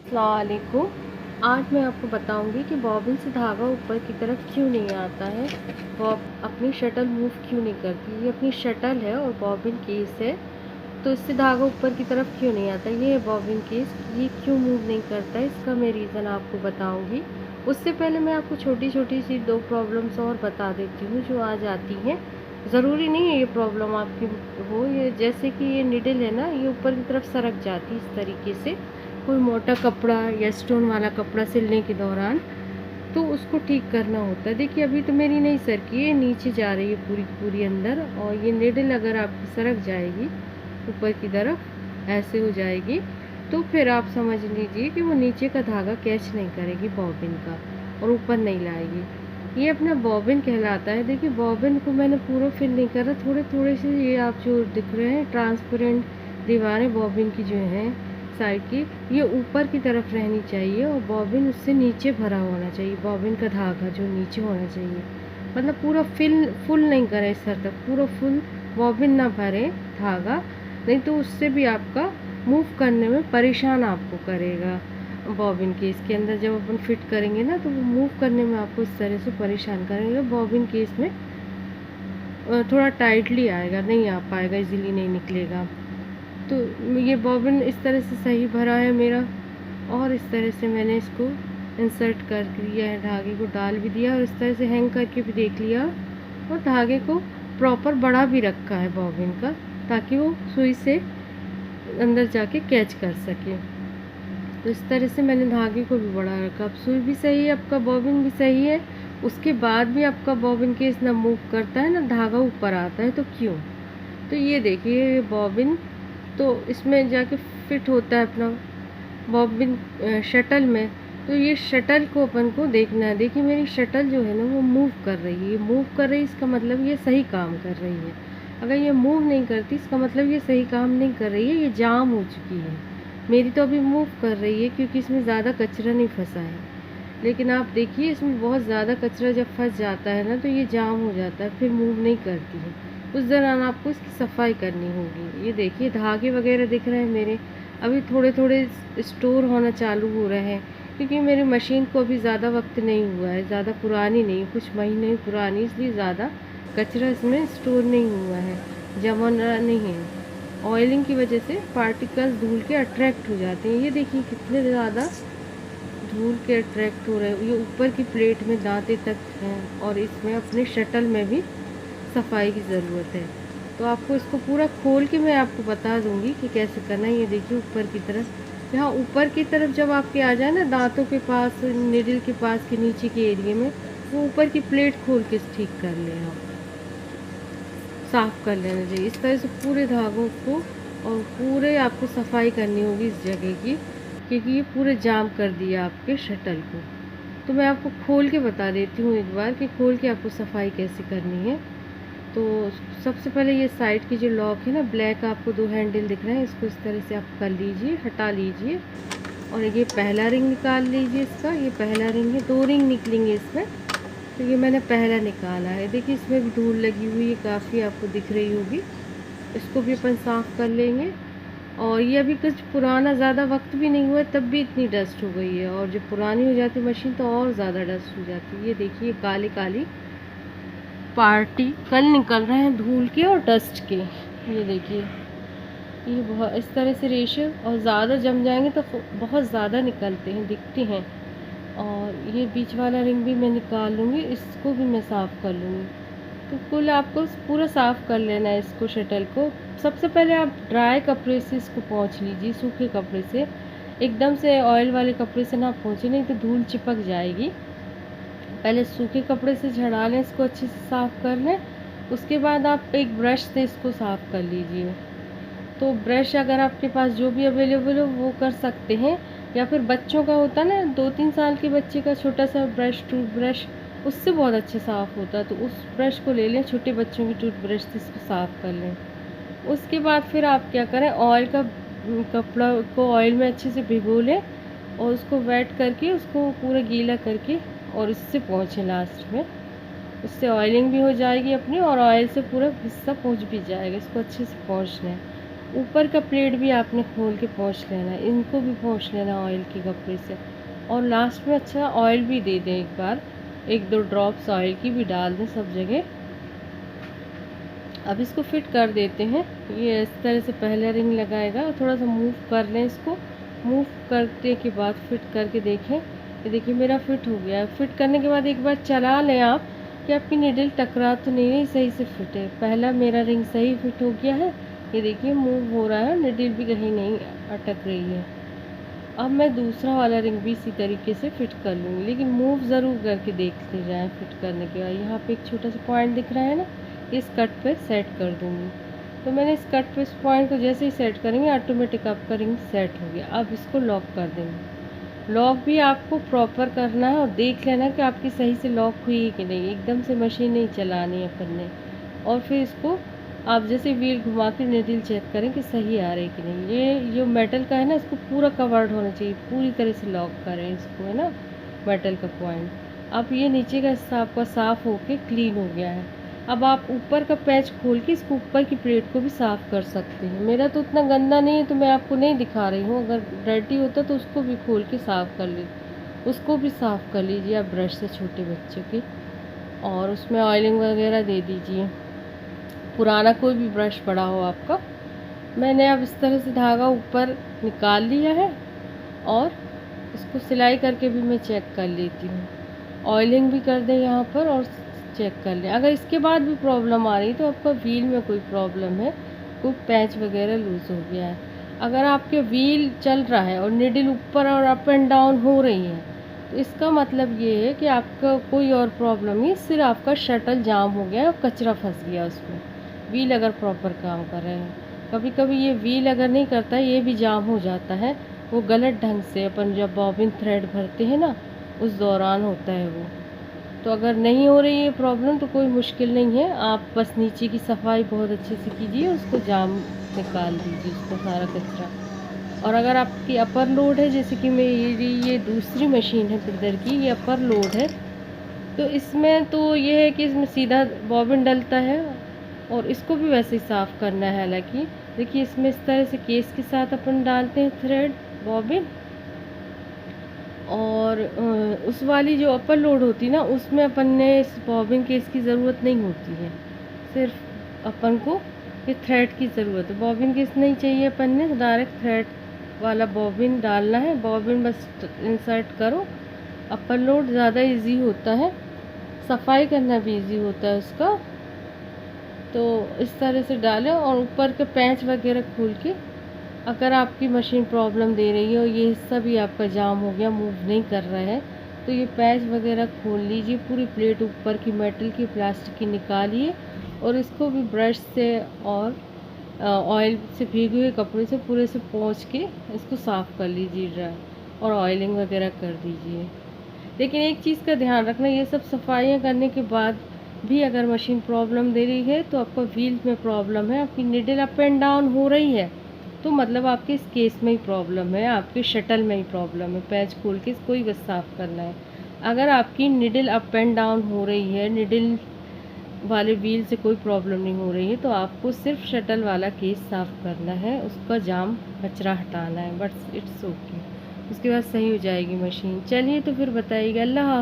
अस्सलामुअलैकुम। आज मैं आपको बताऊंगी कि बॉबिन से धागा ऊपर की तरफ क्यों नहीं आता है। बॉब अपनी शटल मूव क्यों नहीं करती। ये अपनी शटल है और बॉबिन केस है, तो इससे धागा ऊपर की तरफ क्यों नहीं आता। ये है बॉबिन केस, ये क्यों मूव नहीं करता है, इसका मैं रीज़न आपको बताऊंगी। उससे पहले मैं आपको छोटी छोटी सी दो प्रॉब्लम्स और बता देती हूँ जो आज आती हैं। ज़रूरी नहीं है ये प्रॉब्लम आपकी हो। ये जैसे कि ये निडल है ना, ये ऊपर की तरफ सरक जाती है इस तरीके से, कोई मोटा कपड़ा या स्टोन वाला कपड़ा सिलने के दौरान, तो उसको ठीक करना होता है। देखिए अभी तो मेरी नहीं सरकी है, नीचे जा रही है पूरी पूरी अंदर, और ये निडल अगर आपकी सरक जाएगी ऊपर की तरफ, ऐसे हो जाएगी, तो फिर आप समझ लीजिए कि वो नीचे का धागा कैच नहीं करेगी बॉबिन का और ऊपर नहीं लाएगी। ये अपना बॉबिन कहलाता है। देखिए बॉबिन को मैंने पूरा फिल नहीं करा, थोड़े थोड़े से ये आप जो दिख रहे हैं ट्रांसपेरेंट दीवारें बॉबिन की जो हैं साइड की, ये ऊपर की तरफ रहनी चाहिए और बॉबिन उससे नीचे भरा होना चाहिए। बॉबिन का धागा जो नीचे होना चाहिए, मतलब पूरा फुल नहीं करें इस हद तक, पूरा फुल बॉबिन ना भरे धागा, नहीं तो उससे भी आपका मूव करने में परेशान आपको करेगा। बॉबिन के इसके अंदर जब अपन फिट करेंगे ना, तो वो मूव करने में आपको इस तरह से परेशान करेंगे। बॉबिन केस में थोड़ा टाइटली आएगा, नहीं आ पाएगा, इजीली नहीं निकलेगा। तो ये बॉबिन इस तरह से सही भरा है मेरा, और इस तरह से मैंने इसको इंसर्ट कर दिया है, धागे को डाल भी दिया और इस तरह से हैंग करके भी देख लिया, और धागे को प्रॉपर बढ़ा भी रखा है बॉबिन का, ताकि वो सुई से अंदर जाके कैच कर सके। तो इस तरह से मैंने धागे को भी बढ़ा रखा। अब सुई भी सही है, आपका बॉबिन भी सही है, उसके बाद भी आपका बॉबिन केस ना मूव करता है ना धागा ऊपर आता है, तो क्यों? तो ये देखिए ये बॉबिन तो इसमें जाके फिट होता है अपना बॉबिन शटल में। तो ये शटल को अपन को देखना है। देखिए मेरी शटल जो है ना वो मूव कर रही है, ये मूव कर रही है, इसका मतलब ये सही काम कर रही है। अगर ये मूव नहीं करती, इसका मतलब ये सही काम नहीं कर रही है, ये जाम हो चुकी है। मेरी तो अभी मूव कर रही है क्योंकि इसमें ज़्यादा कचरा नहीं फंसा है, लेकिन आप देखिए इसमें बहुत ज़्यादा कचरा जब फंस जाता है ना, तो ये जाम हो जाता है, फिर मूव नहीं करती है। उस दौरान आपको इसकी सफाई करनी होगी। ये देखिए धागे वगैरह दिख रहे हैं मेरे, अभी थोड़े थोड़े स्टोर होना चालू हो रहे हैं, क्योंकि मेरी मशीन को अभी ज़्यादा वक्त नहीं हुआ है, ज़्यादा पुरानी नहीं, कुछ महीने ही पुरानी, इसलिए ज़्यादा कचरा इसमें स्टोर नहीं हुआ है, जमा नहीं है। ऑयलिंग की वजह से पार्टिकल्स धूल के अट्रैक्ट हो जाते हैं। ये देखिए कितने ज़्यादा धूल के अट्रैक्ट हो रहे हैं। ये ऊपर की प्लेट में दांते तक हैं, और इसमें अपने शटल में भी सफाई की ज़रूरत है। तो आपको इसको पूरा खोल के मैं आपको बता दूंगी कि कैसे करना है। ये देखिए ऊपर की तरफ, यहाँ ऊपर की तरफ जब आपके आ जाए ना दांतों के पास, निडल के पास के नीचे के एरिया में, वो ऊपर की प्लेट खोल के ठीक कर लें, आप साफ़ कर लेना चाहिए इस तरह से पूरे धागों को, और पूरे आपको सफाई करनी होगी इस जगह की, क्योंकि ये पूरे जाम कर दिया आपके शटल को। तो मैं आपको खोल के बता देती हूँ एक बार कि खोल के आपको सफाई कैसे करनी है। तो सबसे पहले ये साइड की जो लॉक है ना, ब्लैक आपको दो हैंडल दिख रहे हैं, इसको इस तरह से आप कर लीजिए, हटा लीजिए, और ये पहला रिंग निकाल लीजिए इसका। ये पहला रिंग है, दो रिंग निकलेंगे इसमें, तो ये मैंने पहला निकाला है। देखिए इसमें भी धूल लगी हुई है, काफ़ी आपको दिख रही होगी, इसको भी अपन साफ़ कर लेंगे। और ये अभी कुछ पुराना, ज़्यादा वक्त भी नहीं हुआ तब भी इतनी डस्ट हो गई है, और जब पुरानी हो जाती मशीन तो और ज़्यादा डस्ट हो जाती है। ये देखिए काली काली पार्टी कल निकल रहे हैं धूल के और डस्ट के। ये देखिए ये बहुत इस तरह से रेशे, और ज़्यादा जम जाएंगे तो बहुत ज़्यादा निकलते हैं, दिखते हैं। और ये बीच वाला रिंग भी मैं निकाल लूँगी, इसको भी मैं साफ़ कर लूँगी। तो कुल आपको पूरा साफ़ कर लेना है इसको, शटल को। सबसे पहले आप ड्राई कपड़े से इसको पोंछ लीजिए, सूखे कपड़े से, एकदम से ऑयल वाले कपड़े से ना पोंछे, नहीं तो धूल चिपक जाएगी। पहले सूखे कपड़े से झड़ा लें, इसको अच्छे से साफ़ कर लें। उसके बाद आप एक ब्रश से इसको साफ़ कर लीजिए। तो ब्रश अगर आपके पास जो भी अवेलेबल हो वो कर सकते हैं, या फिर बच्चों का होता है ना, 2-3 साल के बच्चे का छोटा सा ब्रश, टूथ ब्रश, उससे बहुत अच्छा साफ़ होता है, तो उस ब्रश को ले लें, छोटे बच्चों की टूथ ब्रश से इसको साफ़ कर लें। उसके बाद फिर आप क्या करें, ऑयल का कपड़ा को ऑयल में अच्छे से भिगो लें, और उसको वेट करके उसको पूरा गीला करके और इससे पोंछें लास्ट में। उससे ऑयलिंग भी हो जाएगी अपनी, और ऑयल से पूरा हिस्सा पोंछ भी जाएगा। इसको अच्छे से पोंछ लें। ऊपर का प्लेट भी आपने खोल के पोंछ लेना है, इनको भी पोंछ लेना ऑयल के कपड़े से। और लास्ट में अच्छा ऑयल भी दे दें एक बार, 1-2 ड्रॉप्स ऑयल की भी डाल दें सब जगह। अब इसको फिट कर देते हैं। ये इस तरह से पहले रिंग लगाएगा और थोड़ा सा मूव कर लें इसको। मूव करने के बाद फिट करके देखें। ये देखिए मेरा फिट हो गया है। फिट करने के बाद एक बार चला लें आप कि आपकी निडल टकरा तो नहीं रही, सही से फिट है। पहला मेरा रिंग सही फिट हो गया है। ये देखिए मूव हो रहा है, निडल भी कहीं नहीं अटक रही है। अब मैं दूसरा वाला रिंग भी इसी तरीके से फिट कर लूँगी, लेकिन मूव ज़रूर करके देखते जाएं फिट करने के बाद। यहाँ पे एक छोटा सा पॉइंट दिख रहा है ना, इस कट पे सेट कर दूँगी। तो मैंने इस कट पे इस पॉइंट को जैसे ही सेट करेंगे ऑटोमेटिक आपका रिंग सेट हो गया। अब इसको लॉक कर देंगे। लॉक भी आपको प्रॉपर करना है और देख लेना कि आपकी सही से लॉक हुई है कि नहीं। एकदम से मशीन नहीं चलानी है अपन ने। और फिर इसको आप जैसे व्हील घुमा के निडल चेक करें कि सही आ रही है कि नहीं। ये जो मेटल का है ना, इसको पूरा कवर्ड होना चाहिए, पूरी तरह से लॉक करें इसको, है ना, मेटल का पॉइंट। अब ये नीचे का हिस्सा आपका साफ़ होके क्लीन हो गया है। अब आप ऊपर का पैच खोल के इसको ऊपर की प्लेट को भी साफ़ कर सकते हैं। मेरा तो उतना गंदा नहीं है तो मैं आपको नहीं दिखा रही हूँ। अगर डर्टी होता तो उसको भी खोल के साफ़ कर लीजिए, उसको भी साफ़ कर लीजिए आप ब्रश से, छोटे बच्चों की। और उसमें ऑयलिंग वगैरह दे दीजिए, पुराना कोई भी ब्रश पड़ा हो आपका। मैंने अब इस तरह से धागा ऊपर निकाल लिया है और इसको सिलाई करके भी मैं चेक कर लेती हूँ। ऑयलिंग भी कर दें यहाँ पर और चेक कर लें। अगर इसके बाद भी प्रॉब्लम आ रही तो आपका व्हील में कोई प्रॉब्लम है, कोई पैच वगैरह लूज़ हो गया है। अगर आपके व्हील चल रहा है और निडल ऊपर और अप एंड डाउन हो रही है तो इसका मतलब ये है कि आपका कोई और प्रॉब्लम नहीं, सिर्फ आपका शटल जाम हो गया है और कचरा फंस गया उसमें। व्हील अगर प्रॉपर काम कर रहे हैं, कभी कभी ये व्हील अगर नहीं करता ये भी जाम हो जाता है। वो गलत ढंग से अपन जब बॉबिन थ्रेड भरते हैं ना, उस दौरान होता है वो। तो अगर नहीं हो रही है प्रॉब्लम तो कोई मुश्किल नहीं है, आप बस नीचे की सफाई बहुत अच्छे से कीजिए, उसको जाम निकाल दीजिए उसका सारा कचरा। और अगर आपकी अपर लोड है, जैसे कि मेरी ये दूसरी मशीन है ब्रदर की, ये अपर लोड है, तो इसमें तो ये है कि इसमें सीधा बॉबिन डलता है और इसको भी वैसे ही साफ़ करना है। हालांकि देखिए इसमें इस तरह से केस के साथ अपन डालते हैं थ्रेड बॉबिन। और उस वाली जो अपर लोड होती ना, उसमें अपन ने इस बॉबिन केस की ज़रूरत नहीं होती है, सिर्फ अपन को ये थ्रेड की ज़रूरत है। बॉबिन केस नहीं चाहिए अपन ने, डायरेक्ट थ्रेड वाला बॉबिन डालना है। बॉबिन बस इंसर्ट करो। अपर लोड ज़्यादा इजी होता है, सफाई करना भी इजी होता है उसका। तो इस तरह से डालें और ऊपर के पैच वगैरह खोल के, अगर आपकी मशीन प्रॉब्लम दे रही है और ये हिस्सा भी आपका जाम हो गया, मूव नहीं कर रहा है, तो ये पैच वगैरह खोल लीजिए। पूरी प्लेट ऊपर की मेटल की, प्लास्टिक की निकालिए और इसको भी ब्रश से और ऑयल से, भीगे हुए कपड़े से पूरे से पोंछ के इसको साफ़ कर लीजिए ड्राई, और ऑयलिंग वगैरह कर दीजिए। लेकिन एक चीज़ का ध्यान रखना, ये सब सफाइयाँ करने के बाद भी अगर मशीन प्रॉब्लम दे रही है तो आपका व्हील में प्रॉब्लम है, आपकी निडल अप एंड डाउन हो रही है, तो मतलब आपके इस केस में ही प्रॉब्लम है, आपके शटल में ही प्रॉब्लम है। पैच खोल के इसको ही बस साफ़ करना है। अगर आपकी निडल अप एंड डाउन हो रही है, निडल वाले व्हील से कोई प्रॉब्लम नहीं हो रही है, तो आपको सिर्फ शटल वाला केस साफ़ करना है, उसका जाम कचरा हटाना है, बस इट्स ओके। उसके बाद सही हो जाएगी मशीन। चलिए तो फिर बताइएगा। अल्लाह हाफ़िज़।